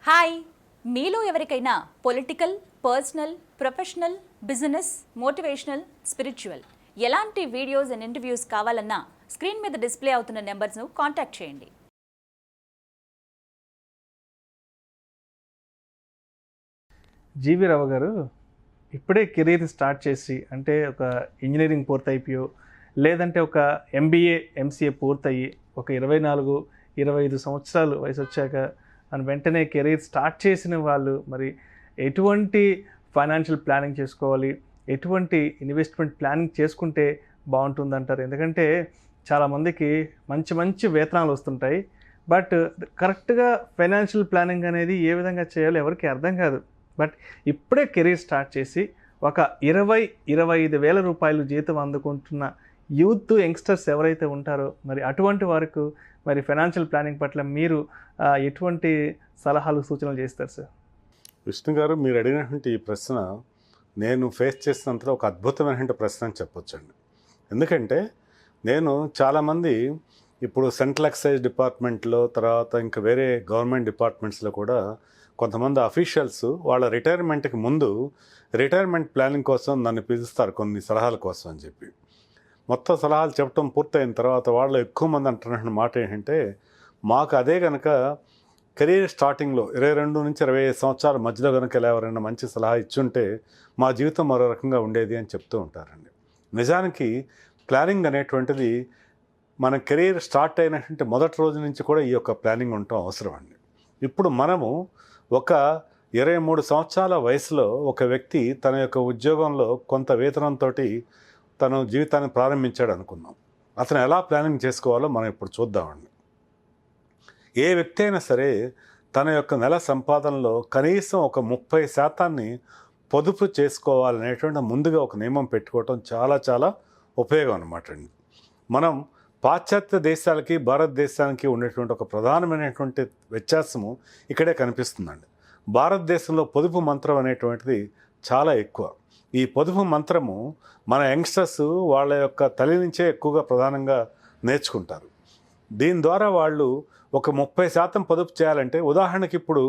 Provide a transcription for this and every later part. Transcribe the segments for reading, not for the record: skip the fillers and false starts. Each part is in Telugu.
హాయ్, మీలో ఎవరికైనా political, personal, professional, business, motivational, spiritual ఎలాంటి వీడియోస్ అండ్ ఇంటర్వ్యూస్ కావాలన్నా స్క్రీన్ మీద డిస్ప్లే అవుతున్న నెంబర్స్ను కాంటాక్ట్ చేయండి. జీవి రావు గారు ఇప్పుడే కెరీర్ స్టార్ట్ చేసి, అంటే ఒక ఇంజనీరింగ్ పూర్తయిపోయో లేదంటే ఒక ఎంబీఏ ఎంసీఏ పూర్తయి ఒక 24-25 సంవత్సరాలు వయసు వచ్చాక వెంటనే కెరీర్ స్టార్ట్ చేసిన వాళ్ళు మరి ఎటువంటి ఫైనాన్షియల్ ప్లానింగ్ చేసుకోవాలి, ఎటువంటి ఇన్వెస్ట్మెంట్ ప్లానింగ్ చేసుకుంటే బాగుంటుందంటారు? ఎందుకంటే చాలామందికి మంచి మంచి వేతనాలు వస్తుంటాయి, బట్ కరెక్ట్గా ఫైనాన్షియల్ ప్లానింగ్ అనేది ఏ విధంగా చేయాలో ఎవరికి అర్థం కాదు. బట్ ఇప్పుడే కెరీర్ స్టార్ట్ చేసి ఒక 20-25 వేల రూపాయలు జీతం అందుకుంటున్న యూత్ యంగ్స్టర్స్ ఎవరైతే ఉంటారో మరి అటువంటి వారికి మరి ఫైనాన్షియల్ ప్లానింగ్ పట్ల మీరు ఎటువంటి సలహాలు సూచనలు చేస్తారు సార్? విష్ణు గారు, మీరు అడిగినటువంటి ఈ ప్రశ్న నేను ఫేస్ చేసినంతలో ఒక అద్భుతమైనటువంటి ప్రశ్న అని చెప్పొచ్చండి. ఎందుకంటే నేను చాలామంది ఇప్పుడు సెంట్రల్ ఎక్సైజ్ డిపార్ట్మెంట్లో, తర్వాత ఇంకా వేరే గవర్నమెంట్ డిపార్ట్మెంట్స్లో కూడా కొంతమంది అఫీషియల్స్ వాళ్ళ రిటైర్మెంట్కి ముందు రిటైర్మెంట్ ప్లానింగ్ కోసం నన్ను పిలుస్తారు కొన్ని సలహాల కోసం అని చెప్పి. మొత్తం సలహాలు చెప్పడం పూర్తయిన తర్వాత వాళ్ళు ఎక్కువ మంది అంటున్న మాట ఏంటంటే, మాకు అదే కనుక కెరీర్ స్టార్టింగ్లో 22-25 సంవత్సరాల మధ్యలో కనుక ఎవరైనా మంచి సలహా ఇచ్చుంటే మా జీవితం మరో రకంగా ఉండేది అని చెప్తూ ఉంటారండి. నిజానికి ప్లానింగ్ అనేటువంటిది మన కెరీర్ స్టార్ట్ అయినటువంటి మొదటి రోజు నుంచి కూడా ఈ యొక్క ప్లానింగ్ ఉండటం అవసరం అండి. ఇప్పుడు మనము ఒక 23 సంవత్సరాల వయసులో ఒక వ్యక్తి తన యొక్క ఉద్యోగంలో కొంత వేతనంతో తన జీవితాన్ని ప్రారంభించాడు అనుకుందాం. అతను ఎలా ప్లానింగ్ చేసుకోవాలో మనం ఇప్పుడు చూద్దామండి. ఏ వ్యక్తి అయినా సరే తన యొక్క నెల సంపాదనలో కనీసం ఒక 30% పొదుపు చేసుకోవాలనేటువంటి ముందుగా ఒక నియమం పెట్టుకోవటం చాలా చాలా ఉపయోగం అన్నమాట అండి. మనం పాశ్చాత్య దేశాలకి భారతదేశానికి ఉండేటువంటి ఒక ప్రధానమైనటువంటి వ్యత్యాసము ఇక్కడే కనిపిస్తుందండి. భారతదేశంలో పొదుపు మంత్రం అనేటువంటిది చాలా ఎక్కువ. ఈ పొదుపు మంత్రము మన యంగ్స్టర్స్ వాళ్ళ యొక్క తల్లి నుంచే ఎక్కువగా ప్రధానంగా నేర్చుకుంటారు. దీని ద్వారా వాళ్ళు ఒక 30% పొదుపు చేయాలంటే, ఉదాహరణకి ఇప్పుడు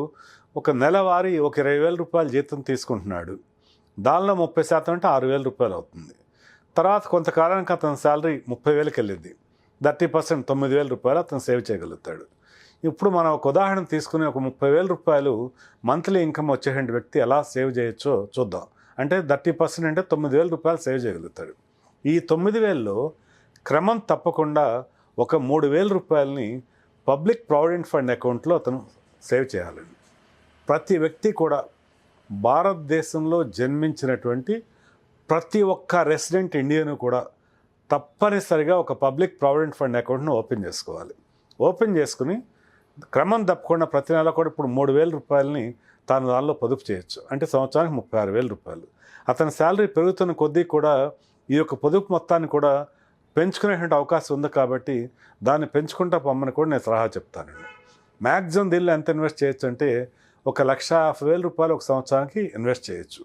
ఒక నెలవారీ ఒక 20,000 రూపాయల జీతం తీసుకుంటున్నాడు, దానిలో 30% అంటే 6,000 రూపాయలు అవుతుంది. తర్వాత కొంతకాలానికి అతని శాలరీ 30,000కి వెళ్ళింది, 30% 9,000 రూపాయలు అతను సేవ్ చేయగలుగుతాడు. ఇప్పుడు మనం ఒక ఉదాహరణ తీసుకుని ఒక 30,000 రూపాయలు మంత్లీ ఇన్కమ్ వచ్చేటువంటి వ్యక్తి ఎలా సేవ్ చేయొచ్చో చూద్దాం. అంటే 30% అంటే 9,000 రూపాయలు సేవ్ చేయగలుగుతాడు. ఈ 9,000లో క్రమం తప్పకుండా ఒక 3,000 రూపాయలని పబ్లిక్ ప్రావిడెంట్ ఫండ్ అకౌంట్లో అతను సేవ్ చేయాలండి. ప్రతి వ్యక్తి కూడా భారతదేశంలో జన్మించినటువంటి ప్రతి ఒక్క రెసిడెంట్ ఇండియన్ కూడా తప్పనిసరిగా ఒక పబ్లిక్ ప్రావిడెంట్ ఫండ్ అకౌంట్ను ఓపెన్ చేసుకోవాలి. ఓపెన్ చేసుకుని క్రమం తప్పకుండా ప్రతి నెల కూడా ఇప్పుడు 3,000 రూపాయలని తాను దానిలో పొదుపు చేయొచ్చు. అంటే సంవత్సరానికి 36,000 రూపాయలు. అతని శాలరీ పెరుగుతున్న కొద్దీ కూడా ఈ యొక్క పొదుపు మొత్తాన్ని కూడా పెంచుకునేటువంటి అవకాశం ఉంది. కాబట్టి దాన్ని పెంచుకుంటా పొమ్మని కూడా నేను సలహా చెప్తానండి. మ్యాక్సిమం దీనిలో ఎంత ఇన్వెస్ట్ చేయొచ్చు అంటే 1,50,000 రూపాయలు ఒక సంవత్సరానికి ఇన్వెస్ట్ చేయొచ్చు.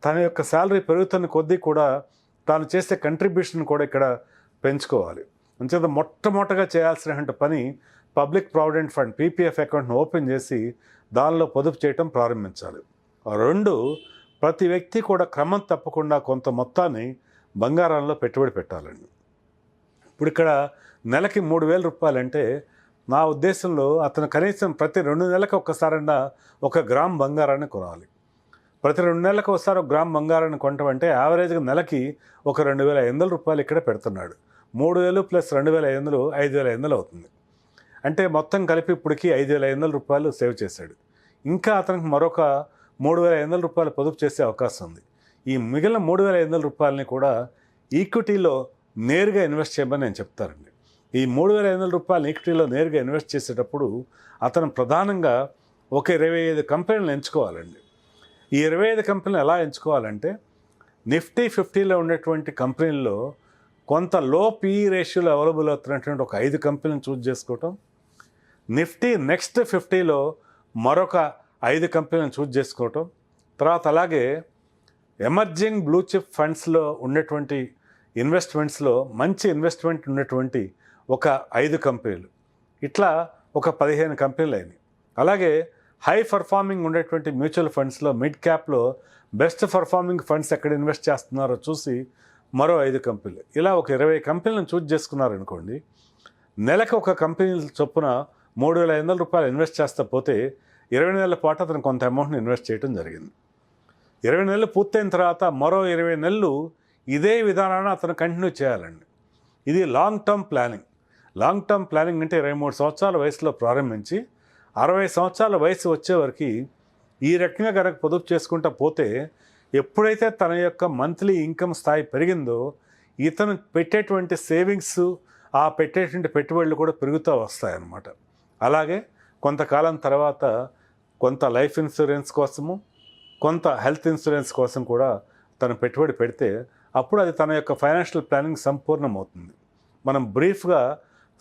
తన యొక్క శాలరీ పెరుగుతున్న కొద్దీ కూడా తాను చేసే కంట్రిబ్యూషన్ కూడా ఇక్కడ పెంచుకోవాలి. అంచేత మొట్టమొదటగా చేయాల్సినటువంటి పని పబ్లిక్ ప్రావిడెంట్ ఫండ్ పీపీఎఫ్ అకౌంట్ను ఓపెన్ చేసి దానిలో పొదుపు చేయటం ప్రారంభించాలి. 2, ప్రతి వ్యక్తి కూడా క్రమం తప్పకుండా కొంత మొత్తాన్ని బంగారంలో పెట్టుబడి పెట్టాలండి. ఇప్పుడు ఇక్కడ నెలకి 3,000 రూపాయలు అంటే నా ఉద్దేశంలో అతను కనీసం ప్రతి 2 నెలలకు ఒక్కసారైనా 1 గ్రామ్ బంగారాన్ని కొనాలి. ప్రతి 2 నెలలకు ఒకసారి 1 గ్రామ్ బంగారాన్ని కొనటం అంటే యావరేజ్గా నెలకి ఒక 2,500 రూపాయలు ఇక్కడే పెడుతున్నాడు. 3,000 ప్లస్ 2,500 5,500 అవుతుంది. అంటే మొత్తం కలిపి ఇప్పటికి 5,500 రూపాయలు సేవ్ చేశాడు. ఇంకా అతనికి మరొక 3,500 రూపాయలు పొదుపు చేసే అవకాశం ఉంది. ఈ మిగిలిన 3,500 రూపాయలని కూడా ఈక్విటీలో నేరుగా ఇన్వెస్ట్ చేయమని నేను చెప్తానండి. ఈ 3,500 రూపాయలు ఈక్విటీలో నేరుగా ఇన్వెస్ట్ చేసేటప్పుడు అతను ప్రధానంగా ఒక 25 కంపెనీలను ఎంచుకోవాలండి. ఈ 25 కంపెనీలు ఎలా ఎంచుకోవాలంటే, నిఫ్టీ 50లో ఉండేటువంటి కంపెనీల్లో కొంత లో పీఈ రేషియోలో అవైలబుల్ అవుతున్నటువంటి ఒక 5 కంపెనీలను చూస్ చేసుకోవటం, నిఫ్టీ నెక్స్ట్ 50లో మరొక 5 కంపెనీలను చూస్ చేసుకోవటం, తర్వాత అలాగే ఎమర్జింగ్ బ్లూ చిప్ ఫండ్స్లో ఉన్నటువంటి ఇన్వెస్ట్మెంట్స్లో మంచి ఇన్వెస్ట్మెంట్ ఉన్నటువంటి ఒక 5 కంపెనీలు, ఇట్లా ఒక 15 కంపెనీలు అయినాయి. అలాగే హై పర్ఫార్మింగ్ ఉండేటువంటి మ్యూచువల్ ఫండ్స్లో మిడ్ క్యాప్లో బెస్ట్ పర్ఫార్మింగ్ ఫండ్స్ ఎక్కడ ఇన్వెస్ట్ చేస్తున్నారో చూసి మరో 5 కంపెనీలు, ఇలా ఒక 20 కంపెనీలను చూజ్ చేసుకున్నారనుకోండి. నెలకు ఒక కంపెనీ చొప్పున 3,500 రూపాయలు ఇన్వెస్ట్ చేస్తా పోతే 20 నెలల పాటు అతను కొంత అమౌంట్ని ఇన్వెస్ట్ చేయడం జరిగింది. 20 నెలలు పూర్తయిన తర్వాత మరో 20 నెలలు ఇదే విధానాన్ని అతను కంటిన్యూ చేయాలండి. ఇది long term planning. Long term planning అంటే 23 సంవత్సరాల వయసులో ప్రారంభించి 60 సంవత్సరాల వయసు వచ్చేవరకు ఈ రకంగా కనుక పొదుపు చేసుకుంటూ పోతే ఎప్పుడైతే తన యొక్క మంత్లీ ఇన్కమ్ స్థాయి పెరిగిందో ఇతను పెట్టేటువంటి సేవింగ్స్, ఆ పెట్టేటువంటి పెట్టుబడులు కూడా పెరుగుతూ వస్తాయన్నమాట. అలాగే కొంతకాలం తర్వాత కొంత లైఫ్ ఇన్సూరెన్స్ కోసము, కొంత హెల్త్ ఇన్సూరెన్స్ కోసం కూడా తను పెట్టుబడి పెడితే అప్పుడు అది తన యొక్క ఫైనాన్షియల్ ప్లానింగ్ సంపూర్ణమవుతుంది. మనం బ్రీఫ్గా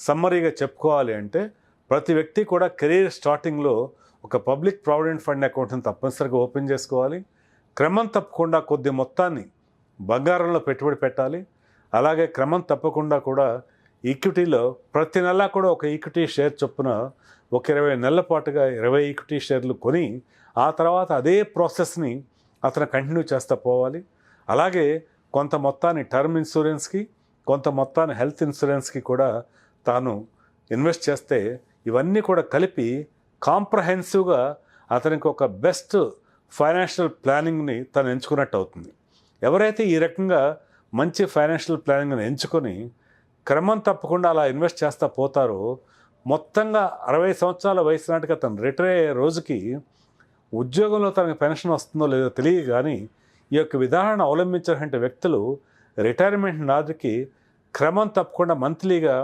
సమ్మరీగా చెప్పుకోవాలి అంటే ప్రతి వ్యక్తి కూడా కెరీర్ స్టార్టింగ్లో ఒక పబ్లిక్ ప్రావిడెంట్ ఫండ్ అకౌంట్ని తప్పనిసరిగా ఓపెన్ చేసుకోవాలి. క్రమం తప్పకుండా కొద్ది మొత్తాన్ని బంగారంలో పెట్టుబడి పెట్టాలి. అలాగే క్రమం తప్పకుండా కూడా ఈక్విటీలో ప్రతి నెల కూడా ఒక ఈక్విటీ షేర్ చొప్పున ఒక 20 నెలల పాటుగా 20 ఈక్విటీ షేర్లు కొని ఆ తర్వాత అదే ప్రాసెస్ని అతను కంటిన్యూ చేస్తూ పోవాలి. అలాగే కొంత మొత్తాన్ని టర్మ్ ఇన్సూరెన్స్కి, కొంత మొత్తాన్ని హెల్త్ ఇన్సూరెన్స్కి కూడా తాను ఇన్వెస్ట్ చేస్తే ఇవన్నీ కూడా కలిపి కాంప్రహెన్సివ్గా అతనికి ఒక బెస్ట్ ఫైనాన్షియల్ ప్లానింగ్ని తను ఎంచుకున్నట్టు అవుతుంది. ఎవరైతే ఈ రకంగా మంచి ఫైనాన్షియల్ ప్లానింగ్ని ఎంచుకొని క్రమం తప్పకుండా అలా ఇన్వెస్ట్ చేస్తూ పోతారో మొత్తంగా 60 సంవత్సరాల వయసు నాటికి అతను రిటైర్ అయ్యే రోజుకి ఉద్యోగంలో తనకు పెన్షన్ వస్తుందో లేదో తెలియదు, కానీ ఈ యొక్క విధానాన్ని అవలంబించినటువంటి వ్యక్తులు రిటైర్మెంట్ నాటికి క్రమం తప్పకుండా మంత్లీగా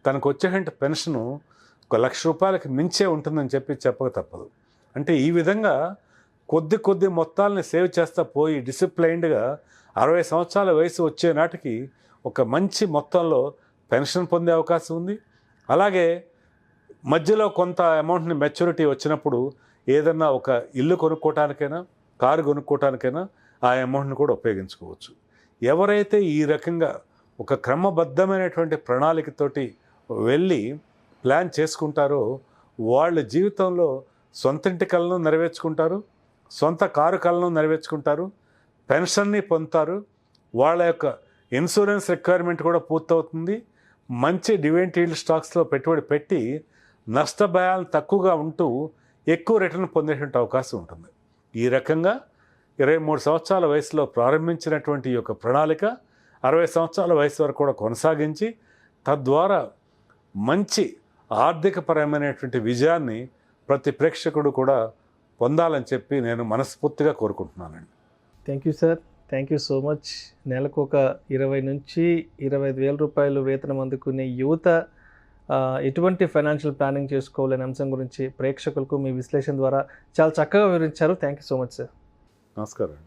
తనకు వచ్చేటువంటి పెన్షను 1,00,000 రూపాయలకి మించే ఉంటుందని చెప్పక తప్పదు. అంటే ఈ విధంగా కొద్ది మొత్తాలని సేవ్ చేస్తా పోయి డిసిప్లైన్డ్గా 60 సంవత్సరాల వయసు వచ్చే నాటికి ఒక మంచి మొత్తంలో పెన్షన్ పొందే అవకాశం ఉంది. అలాగే మధ్యలో కొంత అమౌంట్ని మెచ్యూరిటీ వచ్చినప్పుడు ఏదన్నా ఒక ఇల్లు కొనుక్కోవటానికైనా, కారు కొనుక్కోవటానికైనా ఆ అమౌంట్ని కూడా ఉపయోగించుకోవచ్చు. ఎవరైతే ఈ రకంగా ఒక క్రమబద్ధమైనటువంటి ప్రణాళికతోటి వెళ్ళి ప్లాన్ చేసుకుంటారో వాళ్ళ జీవితంలో సొంత ఇంటి కలను నెరవేర్చుకుంటారు, సొంత కారు కలను నెరవేర్చుకుంటారు, పెన్షన్ని పొందుతారు, వాళ్ళ యొక్క ఇన్సూరెన్స్ రిక్వైర్మెంట్ కూడా పూర్తవుతుంది. మంచి డివిడెండ్ ఈల్డ్ స్టాక్స్లో పెట్టుబడి పెట్టి నష్టభయాలు తక్కువగా ఉంటూ ఎక్కువ రిటర్న్ పొందేటువంటి అవకాశం ఉంటుంది. ఈ రకంగా 23 సంవత్సరాల వయసులో ప్రారంభించినటువంటి ఈ యొక్క ప్రణాళిక 60 సంవత్సరాల వయసు వరకు కూడా కొనసాగించి తద్వారా మంచి ఆర్థికపరమైనటువంటి విజయాన్ని ప్రతి ప్రేక్షకుడు కూడా పొందాలని చెప్పి నేను మనస్ఫూర్తిగా కోరుకుంటున్నానండి. Thank you sir, thank you so much. నెలకు ఒక 20 నుంచి 25,000 రూపాయలు వేతనం అందుకునే యువత ఎటువంటి ఫైనాన్షియల్ ప్లానింగ్ చేసుకోవాలనే అంశం గురించి ప్రేక్షకులకు మీ విశ్లేషణ ద్వారా చాలా చక్కగా వివరించారు. Thank you so much sir. నమస్కారం.